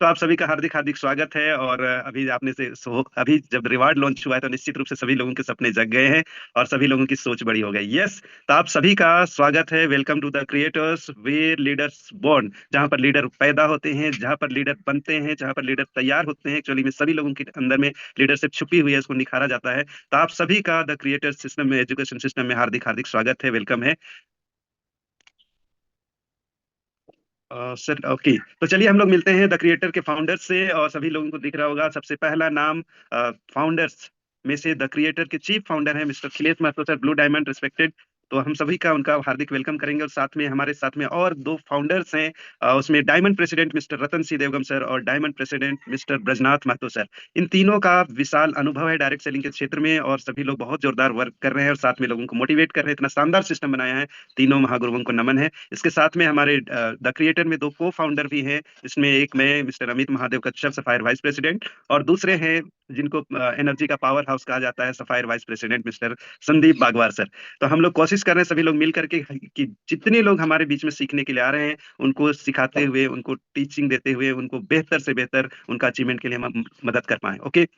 तो आप सभी का हार्दिक हार्दिक स्वागत है। और अभी आपने से अभी जब रिवार्ड लॉन्च हुआ है तो निश्चित रूप से सभी लोगों के सपने जग गए हैं और सभी लोगों की सोच बड़ी हो गई। यस, तो आप सभी का स्वागत है। Welcome to the creators where leaders born, जहां पर लीडर पैदा होते हैं, जहां पर लीडर बनते हैं, जहां पर लीडर तैयार होते हैं। एक्चुअली में सभी लोगों के अंदर में लीडरशिप छुपी हुई है, उसको निखारा जाता है। तो आप सभी का द क्रिएटर सिस्टम में, एजुकेशन सिस्टम में हार्दिक हार्दिक स्वागत है, वेलकम है। सर ओके, तो चलिए हम लोग मिलते हैं द क्रिएटर के फाउंडर्स से। और सभी लोगों को दिख रहा होगा सबसे पहला नाम फाउंडर्स में से द क्रिएटर के चीफ फाउंडर है mister Akhilesh Mahto sir, blue diamond respected. तो हम सभी का उनका हार्दिक वेलकम करेंगे। और साथ में हमारे साथ में और दो फाउंडर्स हैं, उसमें diamond president mister Ratan C Devgam sir और diamond president mister Brajnath Mahato sir. इन तीनों का विशाल अनुभव है डायरेक्ट सेलिंग के क्षेत्र में, और सभी लोग बहुत जोरदार वर्क कर रहे हैं और साथ में लोगों को मोटिवेट कर रहे हैं। इतना शानदार सिस्टम बनाया है, तीनों महागुरुओं को नमन है। इसके साथ में हमारे द क्रिएटर में दो को फाउंडर भी हैं, इसमें एक मैं mister Amit Mahadev Kashyap sapphire vice president, और दूसरे हैं जिनको एनर्जी का पावर हाउस कहा जाता है, sapphire vice president mister Sandeep Bagwar sir. तो हम लोग कोशिश कर रहे हैं सभी लोग मिल करके कि जितने लोग हमारे बीच में सीखने के लिए आ रहे हैं उनको सिखाते हुए, उनको टीचिंग देते हुए, उनको बेहतर से बेहतर उनका अचीवमेंट के लिए हम मदद कर पाए। ओके,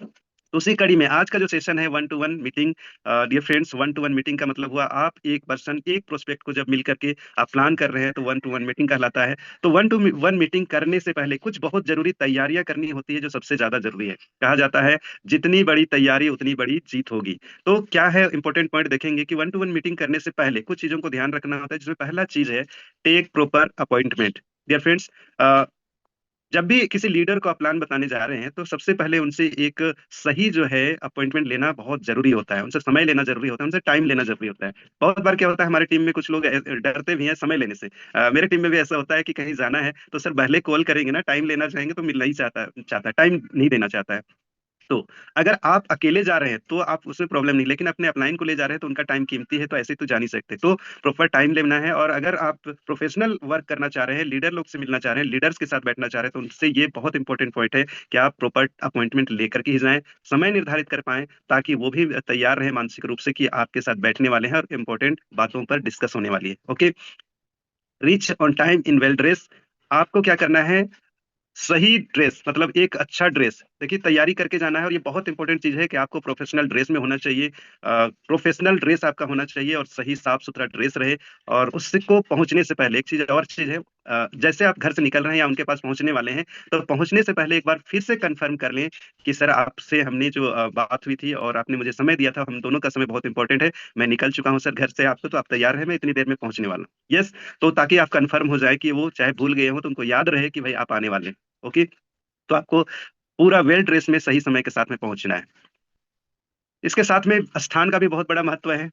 तो उसी कड़ी में आज का जो सेशन है one to one meeting. Dear friends, one to one meeting का मतलब हुआ आप एक पर्सन एक प्रोस्पेक्ट को जब मिल करके आप प्लान कर रहे हैं तो वन टू वन मीटिंग कहलाता है। तो वन टू वन मीटिंग करने से पहले कुछ बहुत जरूरी तैयारियां करनी होती है, जो सबसे ज्यादा जरूरी है। कहा जाता है जितनी बड़ी तैयारी उतनी बड़ी जीत होगी। तो क्या है इंपॉर्टेंट पॉइंट देखेंगे कि वन टू वन मीटिंग करने से पहले कुछ चीजों को ध्यान रखना होता है, जिसमें पहला चीज है take proper appointment. Dear friends, जब भी किसी लीडर को आप प्लान बताने जा रहे हैं तो सबसे पहले उनसे एक सही जो है अपॉइंटमेंट लेना बहुत जरूरी होता है, उनसे समय लेना जरूरी होता है, उनसे टाइम लेना जरूरी होता है। बहुत बार क्या होता है, हमारी टीम में कुछ लोग डरते भी हैं समय लेने से। मेरे टीम में भी ऐसा होता है कि कहीं जाना है तो सर पहले कॉल करेंगे ना, टाइम लेना चाहेंगे तो मिलना ही चाहता है, टाइम नहीं देना चाहता है। तो अगर आप अकेले जा रहे हैं तो आप उसमें प्रॉब्लम नहीं, लेकिन अपने अपलाइन को ले जा रहे हैं तो उनका टाइम कीमती है, तो ऐसे तो जा नहीं सकते। तो प्रॉपर टाइम लेना है। और अगर आप प्रोफेशनल वर्क करना चाह रहे हैं, लीडर लोग से मिलना चाह रहे हैं, लीडर्स के साथ बैठना चाह रहे हैं, तो उनसे ये बहुत इंपॉर्टेंट पॉइंट है कि आप प्रॉपर अपॉइंटमेंट लेकर के ही जाएं, समय निर्धारित कर पाएं, ताकि वो भी तैयार रहे मानसिक रूप से कि आपके साथ बैठने वाले हैं और इंपॉर्टेंट बातों पर डिस्कस होने वाली है। Okay, reach on time in well dress. आपको क्या करना है, सही ड्रेस, मतलब एक अच्छा ड्रेस। देखिए तैयारी करके जाना है और ये बहुत इंपॉर्टेंट चीज है कि आपको प्रोफेशनल ड्रेस में होना चाहिए। प्रोफेशनल ड्रेस आपका होना चाहिए और सही साफ सुथरा ड्रेस रहे। और उसको पहुंचने से पहले एक चीज और चीज है, जैसे आप घर से निकल रहे हैं या उनके पास पहुंचने वाले हैं, तो पहुंचने से पहले एक बार फिर से कंफर्म कर लें कि सर आपसे हमने जो बात हुई थी और आपने मुझे समय दिया था, हम दोनों का समय बहुत इंपॉर्टेंट है, मैं निकल चुका हूँ सर घर से आपको, तो आप तैयार हैं, मैं इतनी देर में पहुंचने वाला हूँ। यस, तो ताकि आप कंफर्म हो जाए कि वो चाहे भूल गए हो तो उनको याद रहे कि भाई आप आने वाले हैं। ओके, तो आपको पूरा वेल ड्रेस में सही समय के साथ में पहुंचना है। इसके साथ में स्थान का भी बहुत बड़ा महत्व है।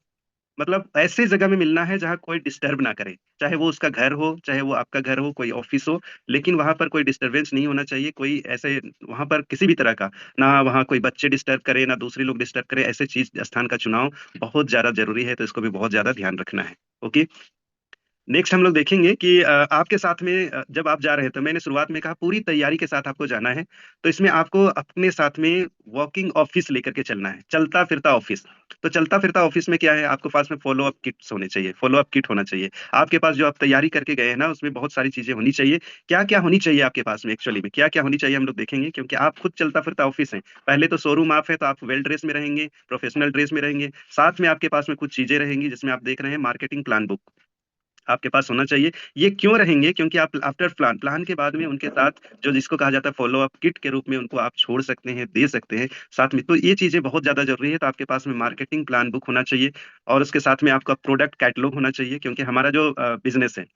मतलब ऐसी जगह में मिलना है जहाँ कोई डिस्टर्ब ना करे, चाहे वो उसका घर हो, चाहे वो आपका घर हो, कोई ऑफिस हो, लेकिन वहां पर कोई डिस्टरबेंस नहीं होना चाहिए। कोई ऐसे वहां पर किसी भी तरह का, ना वहाँ कोई बच्चे डिस्टर्ब करे ना दूसरे लोग डिस्टर्ब करे, ऐसे चीज स्थान का चुनाव बहुत ज्यादा जरूरी है, तो इसको भी बहुत ज्यादा ध्यान रखना है। ओके, नेक्स्ट हम लोग देखेंगे कि आपके साथ में जब आप जा रहे हैं, तो मैंने शुरुआत में कहा पूरी तैयारी के साथ आपको जाना है। तो इसमें आपको अपने साथ में वॉकिंग ऑफिस लेकर के चलना है, चलता फिरता ऑफिस। तो चलता फिरता ऑफिस में क्या है, आपके पास में फॉलो अप किट्स होने चाहिए, फॉलो अप किट होना चाहिए आपके पास। जो आप तैयारी करके गए हैं ना, उसमें बहुत सारी चीजें होनी चाहिए। क्या क्या होनी चाहिए आपके पास में, एक्चुअली में क्या क्या होनी चाहिए हम लोग देखेंगे, क्योंकि आप खुद चलता फिरता ऑफिस है। पहले तो शोरूम आप है तो आप वेल ड्रेस में रहेंगे, प्रोफेशनल ड्रेस में रहेंगे। साथ में आपके पास में कुछ चीजें रहेंगी, जिसमें आप देख रहे हैं मार्केटिंग प्लान बुक आपके पास होना चाहिए। ये क्यों रहेंगे, क्योंकि आप आफ्टर प्लान, प्लान के बाद में उनके साथ जो जिसको कहा जाता है फॉलो अप किट के रूप में उनको आप छोड़ सकते हैं, दे सकते हैं साथ में। तो ये चीजें बहुत ज्यादा जरूरी है। तो आपके पास में मार्केटिंग प्लान बुक होना चाहिए, और उसके साथ में आपका प्रोडक्ट कैटलॉग होना चाहिए, क्योंकि हमारा जो बिजनेस है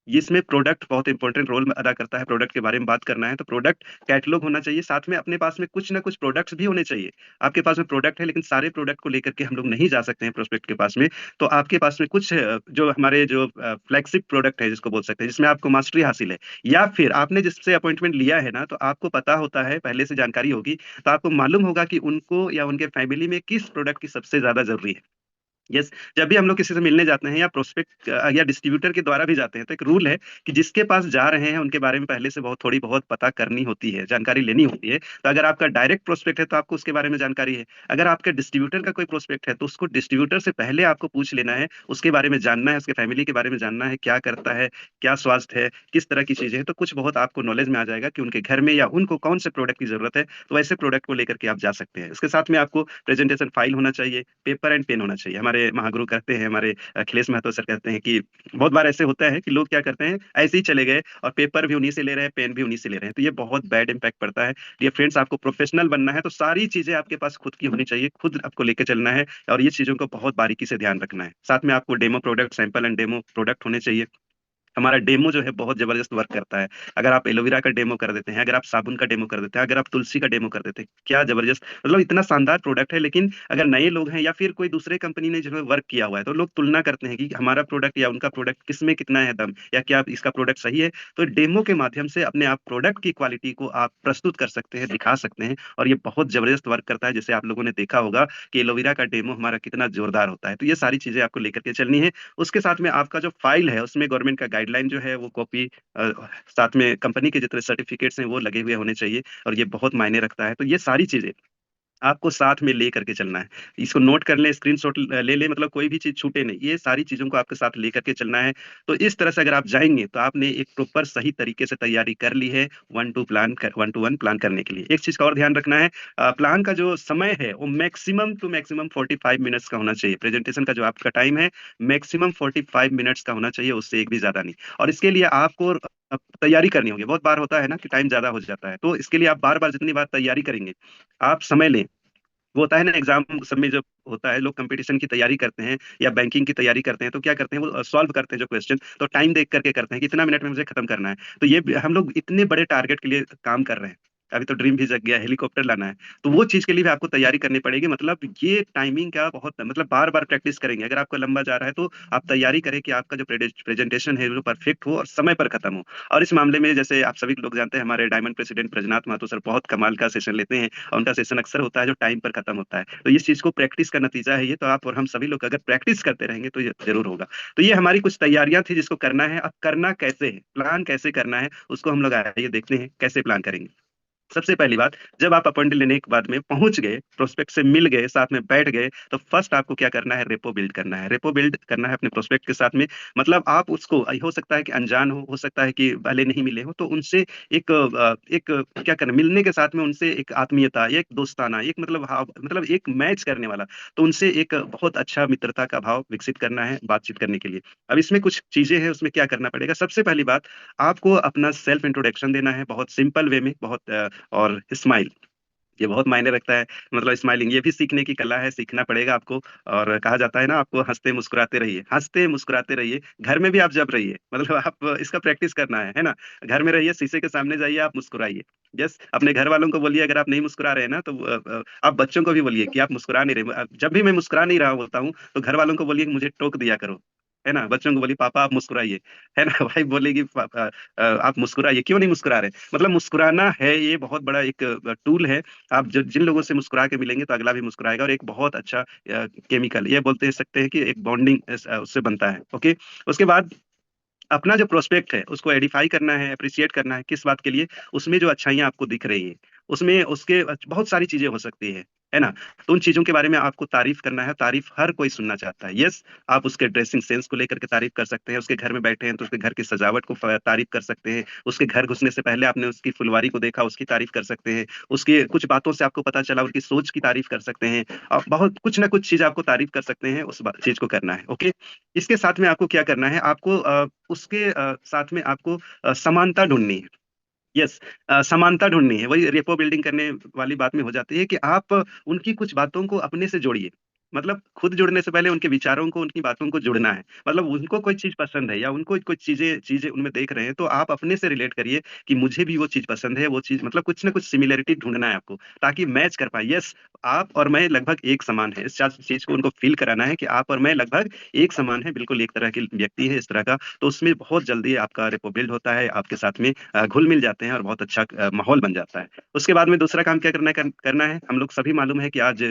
इसमें प्रोडक्ट बहुत इंपॉर्टेंट रोल अदा करता है। प्रोडक्ट के बारे में बात करना है तो प्रोडक्ट कैटलॉग होना चाहिए, साथ में अपने पास में कुछ ना कुछ प्रोडक्ट्स भी होने चाहिए। आपके पास में प्रोडक्ट है, लेकिन सारे प्रोडक्ट को लेकर के हम लोग नहीं जा सकते हैं प्रोस्पेक्ट के पास में। तो आपके पास में कुछ जो हमारे जो फ्लैगशिप प्रोडक्ट है जिसको बोल सकते हैं, जिसमें आपको मास्टरी हासिल है, या फिर आपने जिससे अपॉइंटमेंट लिया है ना, तो आपको पता होता है, पहले से जानकारी होगी, तो आपको मालूम होगा कि उनको या उनके फैमिली में किस प्रोडक्ट की सबसे ज्यादा जरूरी है। यस। जब भी हम लोग किसी से मिलने जाते हैं या प्रोस्पेक्ट या डिस्ट्रीब्यूटर के द्वारा भी जाते हैं, तो एक रूल है कि जिसके पास जा रहे हैं उनके बारे में पहले से बहुत थोड़ी बहुत पता करनी होती है, जानकारी लेनी होती है। तो अगर आपका डायरेक्ट प्रोस्पेक्ट है तो आपको उसके बारे में जानकारी है। अगर आपके डिस्ट्रीब्यूटर का कोई प्रोस्पेक्ट है तो उसको डिस्ट्रीब्यूटर से पहले आपको पूछ लेना है, उसके बारे में जानना है, उसके फैमिली के बारे में जानना है, क्या करता है, क्या स्वास्थ्य है, किस तरह की चीजें हैं। तो कुछ बहुत आपको नॉलेज में आ जाएगा कि उनके घर में या उनको कौन से प्रोडक्ट की जरूरत है, तो वैसे प्रोडक्ट को लेकर के आप जा सकते हैं। इसके साथ में आपको प्रेजेंटेशन फाइल होना चाहिए, पेपर एंड पेन होना चाहिए। हमारे महागुरु कहते हैं, हमारे अखिलेश महतो सर कहते हैं कि बहुत बार ऐसे होता है कि लोग क्या करते हैं, ऐसे ही चले गए और पेपर भी उन्हीं से ले रहे हैं, पेन भी उन्हीं से ले रहे हैं, तो ये बहुत बैड इंपैक्ट पड़ता है। डियर फ्रेंड्स, आपको प्रोफेशनल बनना है तो सारी चीजें आपके पास खुद की होनी चाहिए, खुद आपको लेके चलना है और ये चीजों को बहुत बारीकी से ध्यान रखना है। साथ में आपको demo product, sample and demo product होने चाहिए। हमारा डेमो जो है बहुत जबरदस्त वर्क करता है। अगर आप एलोवेरा का डेमो कर देते हैं, अगर आप साबुन का डेमो कर देते हैं, अगर आप तुलसी का डेमो कर देते हैं, क्या जबरदस्त, मतलब इतना शानदार प्रोडक्ट है। लेकिन अगर नए लोग हैं या फिर कोई दूसरे कंपनी ने जो है वर्क किया हुआ है, तो लोग तुलना करते हैं कि हमारा प्रोडक्ट या उनका प्रोडक्ट किसमें कितना है दम, या क्या इसका प्रोडक्ट सही है। तो डेमो के माध्यम से अपने आप प्रोडक्ट की क्वालिटी को आप प्रस्तुत कर सकते हैं, दिखा सकते हैं, और ये बहुत जबरदस्त वर्क करता है। जैसे आप लोगों ने देखा होगा कि एलोवेरा का डेमो हमारा कितना जोरदार होता है। तो ये सारी चीजें आपको लेकर के चलनी है। उसके साथ में आपका जो फाइल है उसमें गवर्नमेंट का गाइडलाइन जो है वो कॉपी, साथ में कंपनी के जितने सर्टिफिकेट्स हैं वो लगे हुए होने चाहिए, और ये बहुत मायने रखता है। तो ये सारी चीजें आपको साथ में ले करके चलना है। इसको नोट कर लें, स्क्रीनशॉट ले लें, मतलब कोई भी चीज़ छूटे नहीं। ये सारी चीज़ों को आपके साथ लेकर के चलना है। तो इस तरह से अगर आप जाएँगे, तो आपने एक प्रॉपर सही तरीके से तैयारी कर ली है, 1 टू 1 प्लान करने के लिए। एक चीज़ का और ध्यान रखना है, प्लान का जो समय है, वो मैक्सिमम टू मैक्सिमम 45 मिनट्स का होना चाहिए। प्रेज़ेंटेशन का जो आपका टाइम है, मैक्सिमम 45 मिनट्स का होना चाहिए, उससे एक भी ज़्यादा नहीं। और इसके लिए आपको तैयारी करनी होगी। बहुत बार होता है ना कि टाइम ज़्यादा हो जाता है, तो इसके लिए आप बार-बार जितनी बार तैयारी करेंगे, आप समय लें। वो होता है ना, एग्जाम सब में जब होता है, लोग कंपटीशन की तैयारी करते हैं या बैंकिंग की तैयारी करते हैं, तो क्या करते हैं, वो सॉल्व करते हैं जो क्वेश्चन, तो टाइम देख करके करते हैं कि इतना मिनट में मुझे खत्म करना है। तो ये हम लोग इतने बड़े टारगेट के लिए काम कर रहे हैं। अभी तो ड्रीम भी जग गया, हेलीकॉप्टर लाना है। तो वो चीज के लिए भी आपको तैयारी करनी पड़ेगी। मतलब ये टाइमिंग का बहुत, मतलब बार बार प्रैक्टिस करेंगे। अगर आपका लंबा जा रहा है तो आप तैयारी करें कि आपका जो प्रेजेंटेशन है वो परफेक्ट हो और समय पर खत्म हो। और इस मामले में जैसे आप सभी लोग जानते हैं, हमारे diamond president Brajnath Mahato sir बहुत कमाल का सेशन लेते हैं, और उनका सेशन अक्सर होता है जो टाइम पर खत्म होता है। तो इस चीज को प्रैक्टिस का नतीजा है ये। तो आप और हम सभी लोग अगर प्रैक्टिस करते रहेंगे तो ये जरूर होगा। तो ये हमारी कुछ तैयारियां थी जिसको करना है। अब करना कैसे है, प्लान कैसे करना है, उसको हम लोग आइए देखते हैं कैसे प्लान करेंगे। सबसे पहली बात, जब आप अपॉइंटमेंट लेने के बाद में पहुंच गए, प्रोस्पेक्ट से मिल गए, साथ में बैठ गए, तो फर्स्ट आपको क्या करना है, रेपो बिल्ड करना है। रेपो बिल्ड करना है अपने प्रोस्पेक्ट के साथ में। मतलब आप उसको, हो सकता है कि अनजान हो सकता है कि पहले नहीं मिले हो, तो उनसे एक क्या करना, मिलने के साथ में उनसे एक आत्मीयता, एक दोस्ताना, एक मतलब हाँ, मतलब एक मैच करने वाला, तो उनसे एक बहुत अच्छा मित्रता का भाव विकसित करना है बातचीत करने के लिए। अब इसमें कुछ चीजें हैं, उसमें क्या करना पड़ेगा। सबसे पहली बात, आपको अपना सेल्फ इंट्रोडक्शन देना है, बहुत सिंपल वे में, बहुत और स्माइल, ये बहुत मायने रखता है। मतलब स्माइलिंग ये भी सीखने की कला है, सीखना पड़ेगा आपको। और कहा जाता है ना, आपको हंसते मुस्कुराते रहिए, हंसते मुस्कुराते रहिए। घर में भी आप जब रहिए, मतलब आप इसका प्रैक्टिस करना है ना। घर में रहिए, शीशे के सामने जाइए, आप मुस्कुराइए। यस, अपने घर वालों को बोलिए, अगर आप नहीं मुस्कुरा रहे हैं ना, तो आप बच्चों को भी बोलिए कि आप मुस्कुरा नहीं रहे। जब भी मैं मुस्कुरा नहीं रहा होता हूँ, तो घर वालों को बोलिए कि मुझे टोक दिया करो, है ना। बच्चों को बोलिए पापा आप मुस्कुराइए, है ना। भाई बोलेगी पापा आप मुस्कुराइए, क्यों नहीं मुस्कुरा रहे। मतलब मुस्कुराना है, ये बहुत बड़ा एक टूल है। आप जिन लोगों से मुस्कुरा के मिलेंगे तो अगला भी मुस्कुराएगा, और एक बहुत अच्छा केमिकल, ये बोलते सकते हैं कि एक बॉन्डिंग उससे बनता है। ओके। उसके बाद अपना जो प्रोस्पेक्ट है उसको एडिफाई करना है, अप्रिशिएट करना है। किस बात के लिए, उसमें जो अच्छाइयाँ आपको दिख रही है, उसमें उसके बहुत सारी चीजें हो सकती है ना। तो उन चीजों के बारे में आपको तारीफ करना है। तारीफ हर कोई सुनना चाहता है। यस, आप उसके ड्रेसिंग सेंस को लेकर के तारीफ कर सकते हैं, उसके घर में बैठे हैं तो उसके घर की सजावट को तारीफ कर सकते हैं, उसके घर घुसने से पहले आपने उसकी फुलवारी को देखा, उसकी तारीफ कर सकते हैं, उसकी कुछ बातों से आपको पता चला, उनकी सोच की तारीफ कर सकते हैं। बहुत कुछ ना कुछ चीज आपको तारीफ कर सकते हैं, उस चीज को करना है। ओके। इसके साथ में आपको क्या करना है, आपको उसके साथ में आपको समानता ढूंढनी है। यस, समानता ढूंढनी है। वही रेपो बिल्डिंग करने वाली बात में हो जाती है कि आप उनकी कुछ बातों को अपने से जोड़िए। मतलब खुद जुड़ने से पहले उनके विचारों को, उनकी बातों को जुड़ना है। मतलब उनको कोई चीज पसंद है या उनको कोई चीजें चीजें उनमें देख रहे हैं, तो आप अपने से रिलेट करिए कि मुझे भी वो चीज पसंद है, वो चीज, मतलब कुछ ना कुछ सिमिलरिटी ढूंढना है आपको, ताकि मैच कर पाए। यस, आप और मैं लगभग एक समान है। इस चीज को उनको फील कराना है कि आप और मैं लगभग एक समान है, बिल्कुल एक तरह के व्यक्ति है, इस तरह का। तो उसमें बहुत जल्दी आपका रेपो बिल्ड होता है, आपके साथ में घुल मिल जाते हैं, और बहुत अच्छा माहौल बन जाता है। उसके बाद में दूसरा काम क्या करना है, हम लोग सभी मालूम है कि आज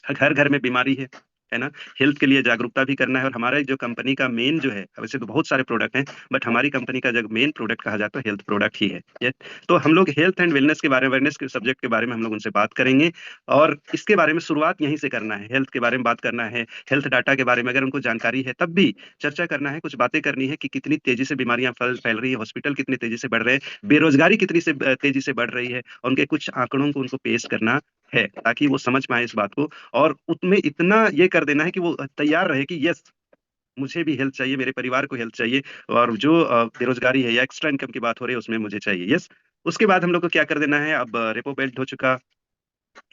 घर घर में बीमारी है। है ना। हेल्थ के लिए जागरूकता भी करना है, और हमारा जो कंपनी का मेन जो है, वैसे तो बहुत सारे प्रोडक्ट हैं, बट हमारी कंपनी का जो मेन प्रोडक्ट कहा जाता है हेल्थ प्रोडक्ट ही है ये। तो हम लोग हेल्थ एंड वेलनेस के बारे में, अवेयरनेस के सब्जेक्ट के बारे में हम लोग उनसे बात करेंगे, और इसके बारे में शुरुआत यहीं से करना है। हेल्थ के बारे में बात करना है, हेल्थ डाटा के बारे में अगर उनको जानकारी है तब भी चर्चा करना है, कुछ बातें करनी है कि कितनी तेजी से बीमारियां फैल फैल रही है, हॉस्पिटल कितनी तेजी से बढ़ रहे हैं, बेरोजगारी कितनी से तेजी से बढ़ रही है, उनके कुछ आंकड़ों को उनको पेश करना है, ताकि वो समझ पाए इस बात को, और उसमें इतना ये कर देना है कि वो तैयार रहे कि यस, मुझे भी हेल्थ चाहिए, मेरे परिवार को हेल्थ चाहिए, और जो बेरोजगारी है या एक्स्ट्रा इनकम की बात हो रही है उसमें मुझे चाहिए, यस। उसके बाद हम लोग को क्या कर देना है, अब रेपो बेल्ट हो चुका,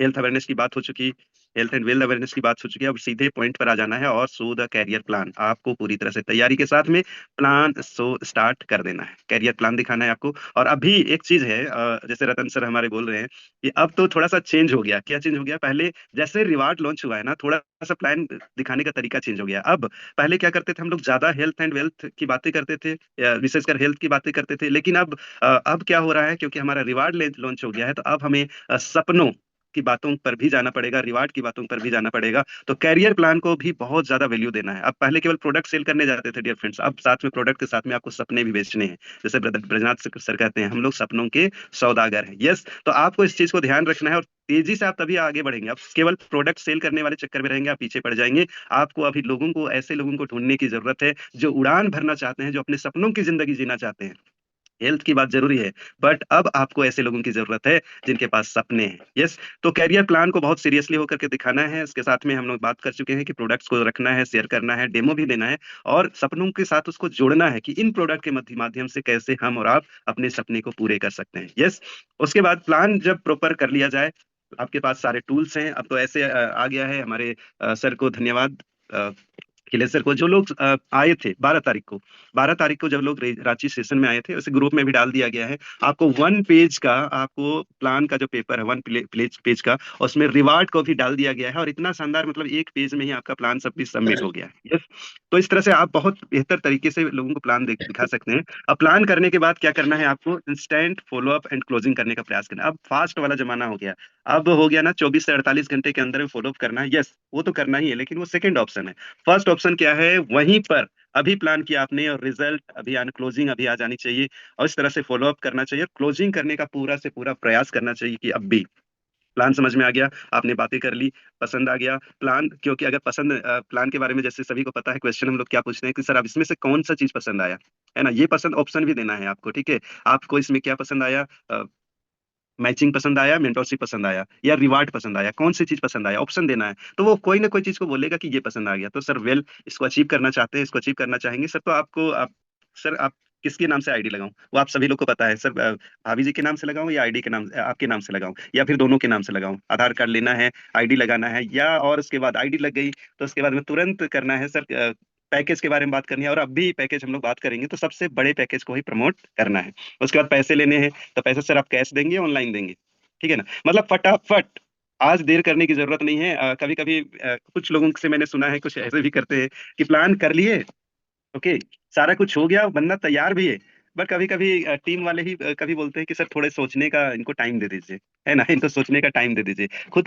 हेल्थ अवेयरनेस की बात हो चुकी, हेल्थ एंड वेल्थ अवेयरनेस की बात हो चुकी है, अब सीधे पॉइंट पर आ जाना है, और सो द कैरियर प्लान आपको पूरी तरह से तैयारी के साथ में प्लान सो स्टार्ट कर देना है, कैरियर प्लान दिखाना है आपको। और अभी एक चीज है, जैसे रतन सर हमारे बोल रहे हैं कि अब तो थोड़ा सा चेंज हो गया। क्या चेंज हो गया? पहले जैसे रिवार्ड लॉन्च हुआ है ना, थोड़ा सा प्लान दिखाने का तरीका चेंज हो गया। अब पहले क्या करते थे हम लोग, ज्यादा हेल्थ एंड वेल्थ की बातें करते थे, विशेषकर हेल्थ की बातें करते थे, लेकिन अब क्या हो रहा है, क्योंकि हमारा रिवार्ड लॉन्च हो गया है, तो अब हमें सपनों की बातों पर भी जाना पड़ेगा, रिवार्ड की बातों पर भी जाना पड़ेगा। तो कैरियर प्लान को भी बहुत ज्यादा वैल्यू देना है। अब पहले केवल प्रोडक्ट सेल करने जाते थे डियर फ्रेंड्स, अब साथ में प्रोडक्ट के साथ में आपको सपने भी बेचने हैं। जैसे ब्रजनाथ सर कहते हैं, हम लोग सपनों के सौदागर हैं। यस, तो आपको इस चीज को ध्यान रखना है, और तेजी से आप तभी आगे बढ़ेंगे। आप केवल प्रोडक्ट सेल करने वाले चक्कर में रहेंगे, आप पीछे पड़ जाएंगे। आपको अभी लोगों को, ऐसे लोगों को ढूंढने की जरूरत है जो उड़ान भरना चाहते हैं, जो अपने सपनों की जिंदगी जीना चाहते हैं। हेल्थ की बात जरूरी है, बट अब आपको ऐसे लोगों की जरूरत है जिनके पास सपने हैं। यस, तो कैरियर प्लान को बहुत सीरियसली होकर के दिखाना है। इसके साथ में हम लोग बात कर चुके हैं कि प्रोडक्ट्स को रखना है, शेयर करना है, डेमो भी देना है, और सपनों के साथ उसको जोड़ना है कि इन प्रोडक्ट के माध्यम से कैसे हम और आप अपने सपने को पूरे कर सकते हैं। यस, उसके बाद प्लान जब प्रॉपर कर लिया जाए, आपके पास सारे टूल्स हैं। अब तो ऐसे आ गया है, हमारे सर को धन्यवाद, अखिलेश सर को, जो लोग आए थे 12 तारीख को, 12 तारीख को जब लोग रांची सेशन में आए थे, उसे ग्रुप में भी डाल दिया गया है। आपको 1 पेज का, आपको प्लान का जो पेपर है, 1 पेज का, उसमें रिवार्ड को भी डाल दिया गया है, और इतना शानदार, मतलब 1 पेज में ही आपका प्लान सब भी सबमिट हो गया है। यस, तो इस तरह से आप बहुत बेहतर तरीके से लोगों को प्लान दिखा सकते हैं। अब प्लान करने के बाद क्या करना है, आपको instant follow up and closing करने का प्रयास करना है। अब फास्ट वाला जमाना हो गया, अब हो गया ना, 24 से 48 घंटे के अंदर फॉलो अप करना है। यस, वो तो करना ही है, लेकिन वो सेकंड ऑप्शन है। फर्स्ट ऑप्शन क्या है, वहीं पर अभी प्लान किया आपने, और रिजल्ट अभी आने, क्लोजिंग अभी आ जानी चाहिए, और इस तरह से फॉलो अप करना चाहिए, क्लोजिंग करने का पूरा से पूरा प्रयास करना चाहिए कि अब भी प्लान समझ में आ गया, आपने बातें कर ली, पसंद आ गया प्लान। क्योंकि अगर पसंद, प्लान के बारे में जैसे सभी को पता है, क्वेश्चन हम लोग क्या पूछते हैं कि सर अब इसमें से कौन सा चीज पसंद आया, है ना, ये पसंद ऑप्शन भी देना है आपको, ठीक है। आपको इसमें क्या पसंद आया, मैचिंग पसंद आया, मेंटोरशिप पसंद आया, या रिवार्ड पसंद आया, कौन सी चीज पसंद आया, ऑप्शन देना है। तो वो कोई ना कोई चीज को बोलेगा कि ये पसंद आ गया, तो सर वेल, इसको अचीव करना चाहते हैं, इसको अचीव करना चाहेंगे सर, तो आपको सर आप किसके नाम से आईडी लगाऊं, वो आप सभी लोग को पता है सर। भाभी जी के नाम से लगाऊं, या आईडी के नाम, आपके नाम से लगाऊं, या फिर दोनों के नाम से लगाऊं? आधार कार्ड लेना है, आईडी लगाना है, या और उसके बाद आईडी लग गई तो उसके बाद में तुरंत करना है सर, पैकेज के बारे में बात करनी है। और अब भी पैकेज हम लोग बात करेंगे, तो सबसे बड़े पैकेज को ही प्रमोट करना है। उसके बाद पैसे लेने हैं, तो पैसे सर आप कैश देंगे, ऑनलाइन देंगे? ठीक है ना, मतलब फटाफट, आज देर करने की जरूरत नहीं है। कभी कभी कुछ लोगों से मैंने सुना है, कुछ ऐसे भी करते हैं कि प्लान कर लिए, ओके, सारा कुछ हो गया, बंदा तैयार भी है, बट कभी कभी टीम वाले ही कभी बोलते हैं कि सर थोड़े सोचने का इनको टाइम दे दीजिए, है ना, इनको सोचने का टाइम दे दीजिए। खुद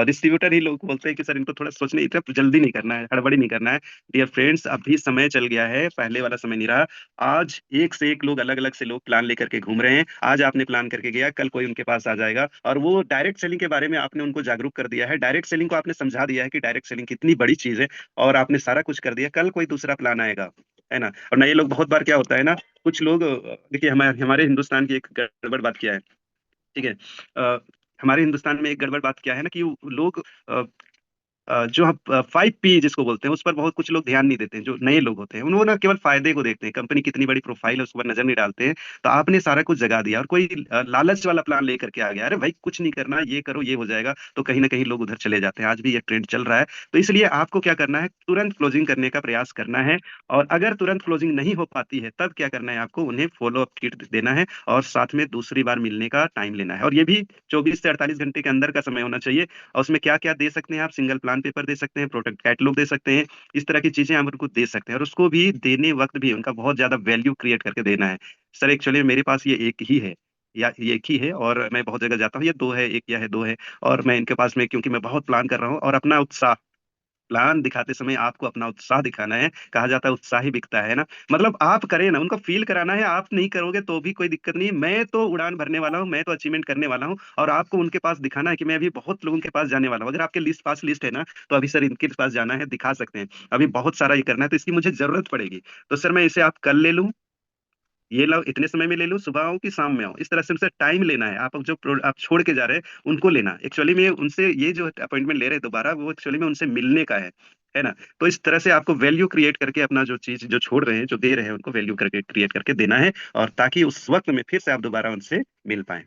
डिस्ट्रीब्यूटर ही लोग बोलते हैं कि सर इनको थोड़ा सोचने, इतना जल्दी नहीं करना है, हड़बड़ी नहीं करना है। डियर फ्रेंड्स, अभी समय चल गया है, पहले वाला समय नहीं रहा। आज एक से एक लोग, अलग अलग से लोग प्लान लेकर के घूम रहे हैं। आज आपने प्लान करके गया, कल कोई उनके पास आ जाएगा, और वो डायरेक्ट सेलिंग के बारे में आपने उनको जागरूक कर दिया है, डायरेक्ट सेलिंग को आपने समझा दिया है कि डायरेक्ट सेलिंग कितनी बड़ी चीज है, और आपने सारा कुछ कर दिया। कल कोई दूसरा प्लान आएगा, है ना। और ना, ये लोग बहुत बार क्या होता है ना, कुछ लोग, देखिए हमारे हमारे हिंदुस्तान की एक गड़बड़ बात क्या है, ठीक है, हमारे हिंदुस्तान में एक गड़बड़ बात क्या है ना, कि लोग जो 5P जिसको बोलते हैं, उस पर बहुत कुछ लोग ध्यान नहीं देते हैं। जो नए लोग होते हैं, उन्होंने ना केवल फायदे को देखते हैं, कंपनी कितनी बड़ी प्रोफाइल है उस पर नजर नहीं डालते हैं। तो आपने सारा कुछ जगा दिया, और कोई लालच वाला प्लान लेकर के आ गया, अरे भाई कुछ नहीं करना, ये करो ये हो जाएगा, तो कहीं ना कहीं लोग उधर चले जाते हैं। आज भी ये ट्रेंड चल रहा है। तो इसलिए आपको क्या करना है, तुरंत क्लोजिंग करने का प्रयास करना है, और अगर तुरंत क्लोजिंग नहीं हो पाती है, तब क्या करना है, आपको उन्हें फॉलो अप किट देना है, और साथ में दूसरी बार मिलने का टाइम लेना है, और ये भी 24 से 48 घंटे के अंदर का समय होना चाहिए। और उसमें क्या क्या दे सकते हैं आप, सिंगल प्लान पेपर दे सकते हैं, प्रोडक्ट कैटलॉग दे सकते हैं, इस तरह की चीजें आप उनको दे सकते हैं, और उसको भी देने वक्त भी उनका बहुत ज्यादा वैल्यू क्रिएट करके देना है। सर एक्चुअली मेरे पास ये एक ही है, या ये एक ही है, और मैं बहुत जगह जाता हूँ, ये दो है, एक या है दो है, और मैं इनके पास में, क्योंकि मैं बहुत प्लान कर रहा हूँ, और अपना उत्साह प्लान दिखाते समय आपको अपना उत्साह दिखाना है। कहा जाता है उत्साह ही बिकता है ना। मतलब आप करें ना, उनको फील कराना है। आप नहीं करोगे तो भी कोई दिक्कत नहीं है, मैं तो उड़ान भरने वाला हूँ, मैं तो अचीवमेंट करने वाला हूँ, और आपको उनके पास दिखाना है कि मैं अभी बहुत लोगों के पास जाने वाला हूँ। अगर आपके लिस्ट है ना, तो अभी सर इनके पास जाना है, दिखा सकते हैं, अभी बहुत सारा ये करना है, तो इसकी मुझे जरूरत पड़ेगी। तो सर मैं इसे आप कल ले लूँ, ये लो इतने समय में ले लो, सुबह आओ कि शाम में आओ, इस तरह से उनसे टाइम लेना है। आप जो आप छोड़ के जा रहे हैं उनको लेना एक्चुअली में, उनसे ये जो अपॉइंटमेंट ले रहे हैं दोबारा, वो एक्चुअली में उनसे मिलने का है ना। तो इस तरह से आपको वैल्यू क्रिएट करके अपना जो चीज जो छोड़ रहे हैं, जो दे रहे हैं, उनको वैल्यू करके क्रिएट करके देना है, और ताकि उस वक्त में फिर से आप दोबारा उनसे मिल पाए।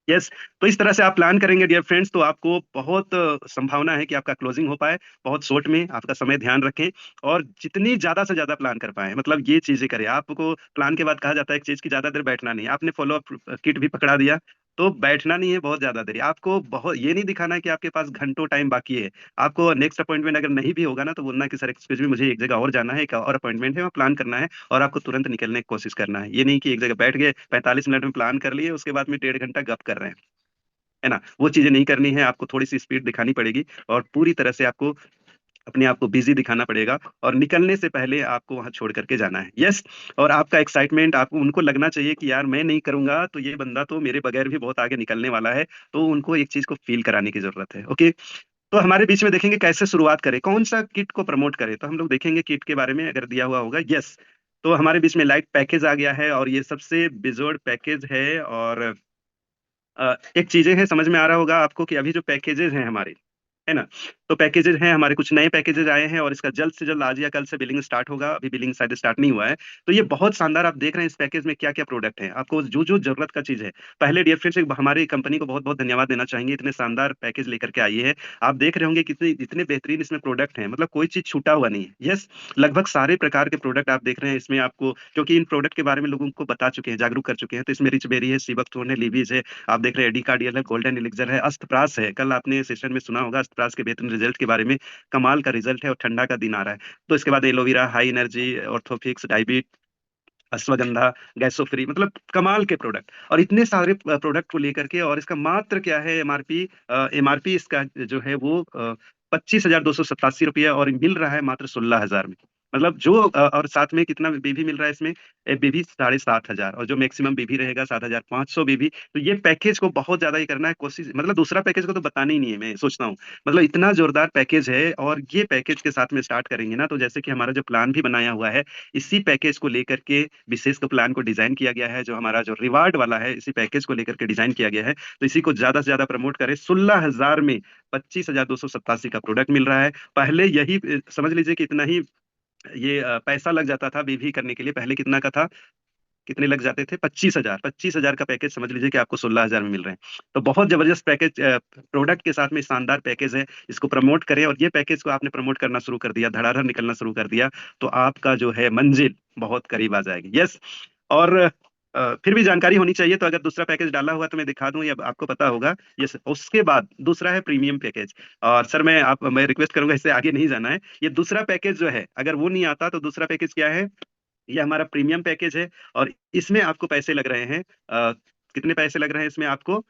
यस। तो इस तरह से आप प्लान करेंगे डियर फ्रेंड्स, तो आपको बहुत संभावना है कि आपका क्लोजिंग हो पाए बहुत शॉर्ट में। आपका समय ध्यान रखें, और जितनी ज्यादा से ज्यादा प्लान कर पाए, मतलब ये चीजें करें। आपको प्लान के बाद कहा जाता है एक चीज की, ज्यादा देर बैठना नहीं है। आपने फॉलो अप किट भी पकड़ा दिया, तो बैठना नहीं है बहुत ज्यादा देर। आपको बहुत ये नहीं दिखाना है कि आपके पास घंटों टाइम बाकी है। आपको नेक्स्ट अपॉइंटमेंट अगर नहीं भी होगा ना, तो बोलना कि सर एक्सक्यूज मी, मुझे एक जगह और जाना है, एक और अपॉइंटमेंट है, वहाँ प्लान करना है, और आपको तुरंत निकलने की कोशिश करना है। ये नहीं कि एक जगह बैठ गए, 45 मिनट में प्लान कर लिए, उसके बाद में 1.5 घंटा गप कर रहे हैं, है ना। वो चीजें नहीं करनी है। आपको थोड़ी सी स्पीड दिखानी पड़ेगी, और पूरी तरह से आपको अपने आप को बिजी दिखाना पड़ेगा, और निकलने से पहले आपको वहां छोड़ करके जाना है। यस। और आपका एक्साइटमेंट, आपको उनको लगना चाहिए कि यार मैं नहीं करूंगा तो ये बंदा तो मेरे बगैर भी बहुत आगे निकलने वाला है। तो उनको एक चीज को फील कराने की जरूरत है। ओके। तो हमारे बीच में देखेंगे कैसे शुरुआत करें, कौन सा किट को प्रमोट करें। तो हम लोग देखेंगे किट के बारे में अगर दिया हुआ होगा। यस। तो हमारे बीच में लाइट पैकेज आ गया है, और ये सबसे बिजोड़ पैकेज है। और एक चीजें हैं, समझ में आ रहा होगा आपको कि अभी जो पैकेजेस हैं हमारे, है ना। तो पैकेजेस हैं हमारे, कुछ नए पैकेजेस आए हैं, और इसका जल्द से जल्द आज या कल से बिलिंग स्टार्ट होगा। अभी बिलिंग शायद स्टार्ट नहीं हुआ है। तो ये बहुत शानदार, आप देख रहे हैं इस पैकेज में क्या क्या प्रोडक्ट है, आपको जो जो जरूरत का चीज है। पहले डियर फ्रेंड्स, हमारी कंपनी को बहुत बहुत धन्यवाद देना चाहेंगे, इतने शानदार पैकेज लेकर के आई है। आप देख रहे होंगे कितने इतने बेहतरीन इसमें प्रोडक्ट हैं, मतलब कोई चीज छूटा हुआ नहीं है। यस। लगभग सारे प्रकार के प्रोडक्ट आप देख रहे हैं इसमें आपको, क्योंकि इन प्रोडक्ट के बारे में लोगों को बता चुके हैं, जागरूक कर चुके हैं। तो इसमें रिच बेरी है, सीबकथोर्न है, लीवीज है, आप देख रहे हैं एडिकार्डियल है, गोल्डन एलिक्सर है, अस्तप्रास है। कल आपने सेशन में सुना होगा अस्तप्रास के बेहतरीन रिजल्ट के बारे में। कमाल का रिजल्ट है, और ठंडा का दिन आ रहा है। तो इसके बाद एलोवेरा, हाई एनर्जी, ऑर्थोफिक्स, डाइबिट, अश्वगंधा, गैसो फ्री, मतलब कमाल के प्रोडक्ट, और इतने सारे प्रोडक्ट को लेकर के। और इसका मात्र क्या है एमआरपी, एमआरपी इसका जो है वो 25,287 रुपया, और मिल रहा है मात्र 16,000 में। मतलब जो और साथ में कितना बीबी मिल रहा है इसमें, बीबी 7,500, और जो मैक्सिमम बीबी रहेगा 7,500 बीबी। तो ये पैकेज को बहुत ज्यादा ही करना है कोशिश, मतलब दूसरा पैकेज को तो बताना ही नहीं है, मैं सोचता हूँ। मतलब इतना जोरदार पैकेज है, और ये पैकेज के साथ में स्टार्ट करेंगे ना, तो जैसे कि हमारा जो प्लान भी बनाया हुआ है, इसी पैकेज को लेकर के विशेष तो प्लान को डिजाइन किया गया है। जो हमारा जो रिवार्ड वाला है, इसी पैकेज को लेकर के डिजाइन किया गया है। तो इसी को ज्यादा से ज्यादा प्रमोट करें। 16,000 में 25,287 का प्रोडक्ट मिल रहा है। पहले यही समझ लीजिए कि इतना ही ये पैसा लग जाता था बीवी करने के लिए। पहले कितना का था, कितने लग जाते थे, 25,000। 25,000 का पैकेज समझ लीजिए कि आपको 16,000 में मिल रहे हैं। तो बहुत जबरदस्त पैकेज, प्रोडक्ट के साथ में शानदार पैकेज है। इसको प्रमोट करें, और ये पैकेज को आपने प्रमोट करना शुरू कर दिया, धड़ाधड़ निकलना शुरू कर दिया, तो आपका जो है मंजिल बहुत करीब आ जाएगी। यस। और फिर भी जानकारी होनी चाहिए, तो अगर दूसरा पैकेज डाला हुआ तो मैं दिखा दूं, ये अब आपको पता होगा। यस। उसके बाद दूसरा है प्रीमियम पैकेज। और सर मैं रिक्वेस्ट करूंगा, इससे आगे नहीं जाना है। ये दूसरा पैकेज जो है, अगर वो नहीं आता, तो दूसरा पैकेज क्या है, ये हमारा प्रीमियम पैकेज है। और इसमें आपको पैसे लग रहे हैं, कितने पैसे लग रहे हैं इसमें आपको,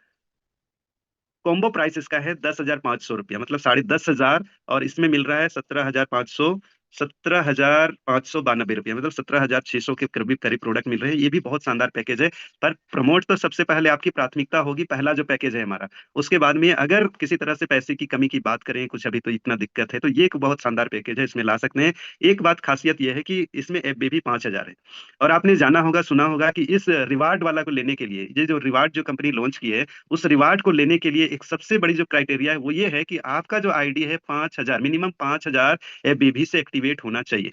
कॉम्बो प्राइस इसका है 10,500 रुपया, मतलब 10,500। और इसमें मिल रहा है 17,500, 17,592 रुपया, मतलब 17,600 के करीब करीब प्रोडक्ट मिल रहे हैं। ये भी बहुत शानदार पैकेज है। पर प्रमोट तो सबसे पहले आपकी प्राथमिकता होगी, पहला जो पैकेज है हमारा। उसके बाद में अगर किसी तरह से पैसे की कमी की बात करें, कुछ अभी तो इतना दिक्कत है, तो ये एक बहुत शानदार पैकेज है, इसमें ला सकते हैं। एक बात खासियत यह है कि इसमें एफबीबी 5,000 है। और आपने जाना होगा, सुना होगा कि इस रिवार्ड वाला को लेने के लिए, ये जो रिवार्ड जो कंपनी लॉन्च की है, उस रिवार्ड को लेने के लिए एक सबसे बड़ी जो क्राइटेरिया है वो ये है कि आपका जो आईडी है 5,000, मिनिमम 5,000 बीबी से एक्टिवेट होना चाहिए।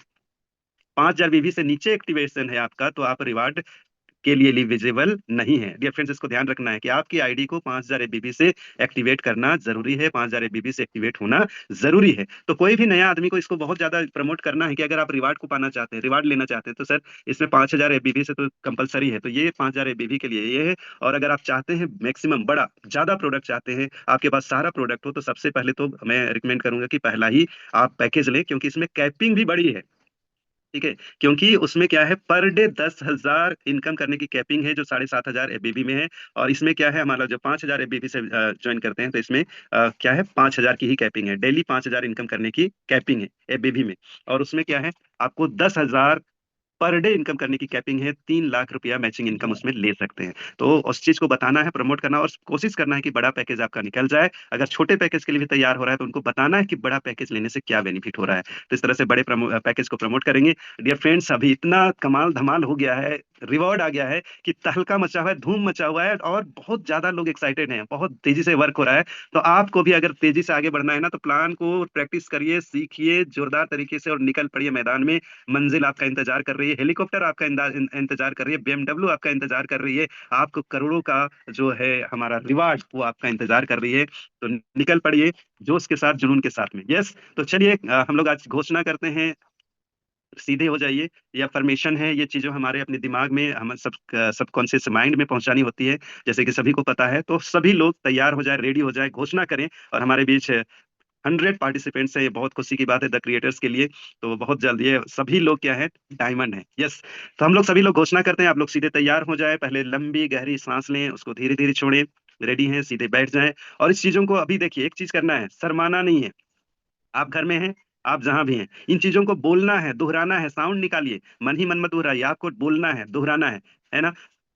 5,000 बीबी से नीचे एक्टिवेशन है आपका, तो आप रिवार्ड के लिए एलिजिबल नहीं है। डियर फ्रेंड्स, इसको ध्यान रखना है कि आपकी आईडी को 5,000 एबीबी से एक्टिवेट करना जरूरी है, 5,000 एबीबी से एक्टिवेट होना जरूरी है। तो कोई भी नया आदमी को इसको बहुत ज्यादा प्रमोट करना है कि अगर आप रिवार्ड को पाना चाहते हैं, रिवार्ड लेना चाहते हैं, तो सर इसमें 5,000 एबीबी से तो कंपलसरी है। तो ये 5,000 एबीबी के लिए ये है। और अगर आप चाहते हैं मैक्सिमम बड़ा ज्यादा प्रोडक्ट चाहते हैं, आपके पास सारा प्रोडक्ट हो, तो सबसे पहले तो मैं रिकमेंड करूंगा कि पहला ही आप पैकेज लें, क्योंकि इसमें कैपिंग भी बड़ी है। ठीक है, क्योंकि उसमें क्या है, पर डे 10,000 इनकम करने की कैपिंग है जो 7,500 एफबीबी में है। और इसमें क्या है, हमारा जो 5,000 एफबीबी से ज्वाइन करते हैं, तो इसमें क्या है, 5,000 की ही कैपिंग है, डेली 5,000 इनकम करने की कैपिंग है एफबीबी में। और उसमें क्या है, आपको 10,000 पर डे इनकम करने की कैपिंग है, 3 लाख रुपया मैचिंग इनकम उसमें ले सकते हैं। तो उस चीज को बताना है, प्रमोट करना और कोशिश करना है कि बड़ा पैकेज आपका निकल जाए। अगर छोटे पैकेज के लिए भी तैयार हो रहा है तो उनको बताना है कि बड़ा पैकेज लेने से क्या बेनिफिट हो रहा है। तो इस तरह से बड़े पैकेज को प्रमोट करेंगे। डियर फ्रेंड्स, अभी इतना कमाल धमाल हो गया है, रिवॉर्ड आ गया है कि तहलका मचा हुआ है, धूम मचा हुआ है, और बहुत ज्यादा लोग एक्साइटेड हैं, बहुत तेजी से वर्क हो रहा है। तो आपको भी अगर तेजी से आगे बढ़ना है ना, तो प्लान को प्रैक्टिस करिए, सीखिए जोरदार तरीके से और निकल पड़िए मैदान में। मंजिल आपका इंतजार कर रही है, हेलीकॉप्टर आपका इंतजार कर रही है, बीएमडब्ल्यू आपका इंतजार कर रही है, आपको करोड़ों का जो है हमारा रिवार्ड वो आपका इंतजार कर रही है। तो निकल पड़िए जोश के साथ, जुनून के साथ में। यस, तो चलिए हम लोग आज घोषणा करते हैं, सीधे हो जाइए। ये अफर्मेशन है, ये चीजें हमारे अपने दिमाग में, हम सबकॉन्शियस माइंड में पहुंचानी होती है, जैसे कि सभी को पता है। तो सभी लोग तैयार हो जाए, रेडी हो जाए, घोषणा करें। और हमारे बीच 100 पार्टिसिपेंट्स है, ये बहुत खुशी की बात है द क्रिएटर्स के लिए। तो बहुत जल्द ये सभी लोग क्या है, डायमंड है। यस, तो हम लोग सभी लोग घोषणा करते हैं, आप लोग सीधे तैयार हो जाए, पहले लंबी गहरी सांस लें, उसको धीरे धीरे छोड़ें। रेडी हैं, सीधे बैठ जाएं। और इस चीजों को अभी देखिए, एक चीज करना है, शर्माना नहीं है। आप घर में हैं, आप जहां भी हैं, इन चीजों को बोलना है, दोहराना है, साउंड निकालिए, मन ही मन मत दोहराइए, आपको बोलना है, दोहराना है ना।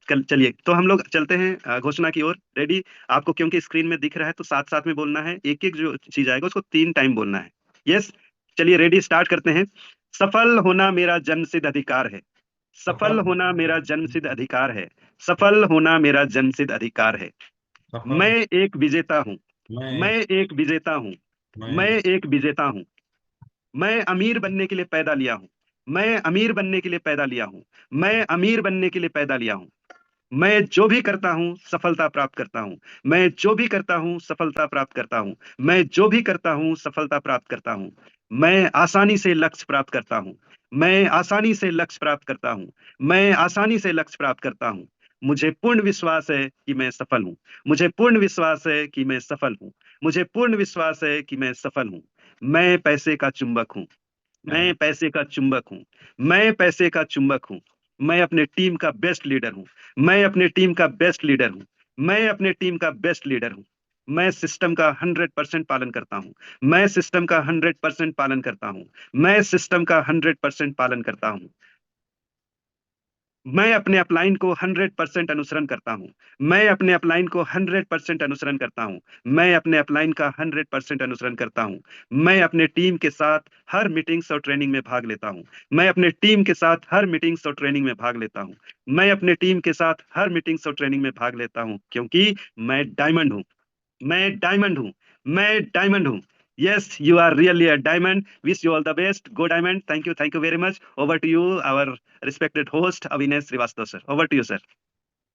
चलिए, तो हम लोग चलते हैं घोषणा की ओर। रेडी? आपको क्योंकि स्क्रीन में दिख रहा है तो साथ साथ में बोलना है, एक एक जो चीज आएगा उसको 3 टाइम बोलना है। यस, चलिए रेडी, स्टार्ट करते हैं। सफल होना मेरा जन्मसिद्ध अधिकार है। सफल सफल होना मेरा जन्मसिद्ध अधिकार है। सफल होना मेरा जन्मसिद्ध अधिकार है। मैं सफल एक विजेता हूँ। मैं मैं एक विजेता हूँ। मैं मैं एक विजेता हूँ। मैं अमीर बनने के लिए पैदा लिया हूँ। मैं अमीर बनने के लिए पैदा लिया हूँ। मैं अमीर बनने के लिए पैदा लिया हूँ। मैं जो भी करता हूँ सफलता प्राप्त करता हूँ। मैं जो भी करता हूँ सफलता प्राप्त करता हूँ। मैं जो भी करता हूँ सफलता प्राप्त करता हूँ। मैं आसानी से लक्ष्य प्राप्त करता हूँ। मैं आसानी से लक्ष्य प्राप्त करता हूँ। मैं आसानी से लक्ष्य प्राप्त करता हूँ। मुझे पूर्ण विश्वास है कि मैं सफल हूँ। मुझे पूर्ण विश्वास है कि मैं सफल हूँ। मुझे पूर्ण विश्वास है कि मैं सफल हूँ। मैं पैसे का चुंबक हूँ। क्या मैं बात। पैसे का चुंबक हूँ। मैं पैसे का चुंबक हूँ। मैं अपने टीम का बेस्ट लीडर हूँ। मैं अपने टीम का बेस्ट लीडर हूँ। मैं अपने टीम का बेस्ट लीडर हूँ। मैं सिस्टम का 100% पालन करता हूँ। मैं सिस्टम का 100% पालन करता हूँ। मैं सिस्टम का 100% पालन करता हूँ। मैं अपने अपलाइन को 100% अनुसरण करता हूँ। मैं अपने अपलाइन को 100% अनुसरण करता हूँ। मैं अपने अपलाइन का 100% अनुसरण करता हूँ। मैं अपने टीम के साथ हर मीटिंग्स और ट्रेनिंग में भाग लेता हूँ। मैं अपने टीम के साथ हर मीटिंग्स और ट्रेनिंग में भाग लेता हूँ। मैं अपने टीम के साथ हर मीटिंग्स और ट्रेनिंग में भाग लेता हूँ, क्योंकि मैं डायमंड हूँ। मैं डायमंड हूँ। मैं डायमंड हूँ। Yes, you are really a diamond. Wish you all the best. Go diamond. Thank you. Thank you very much. Over to you, our respected host, Avinash Srivastava, sir. Over to you, sir.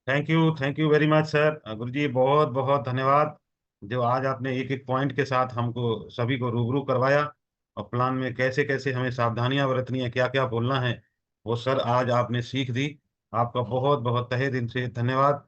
Thank you very much sir. गुरु जी बहुत बहुत धन्यवाद। जो आज आपने एक एक point के साथ हमको सभी को रूबरू करवाया, और प्लान में कैसे कैसे हमें सावधानियां बरतनी है, क्या क्या बोलना है, वो सर आज आपने सीख दी। आपका बहुत बहुत तहे दिल से धन्यवाद।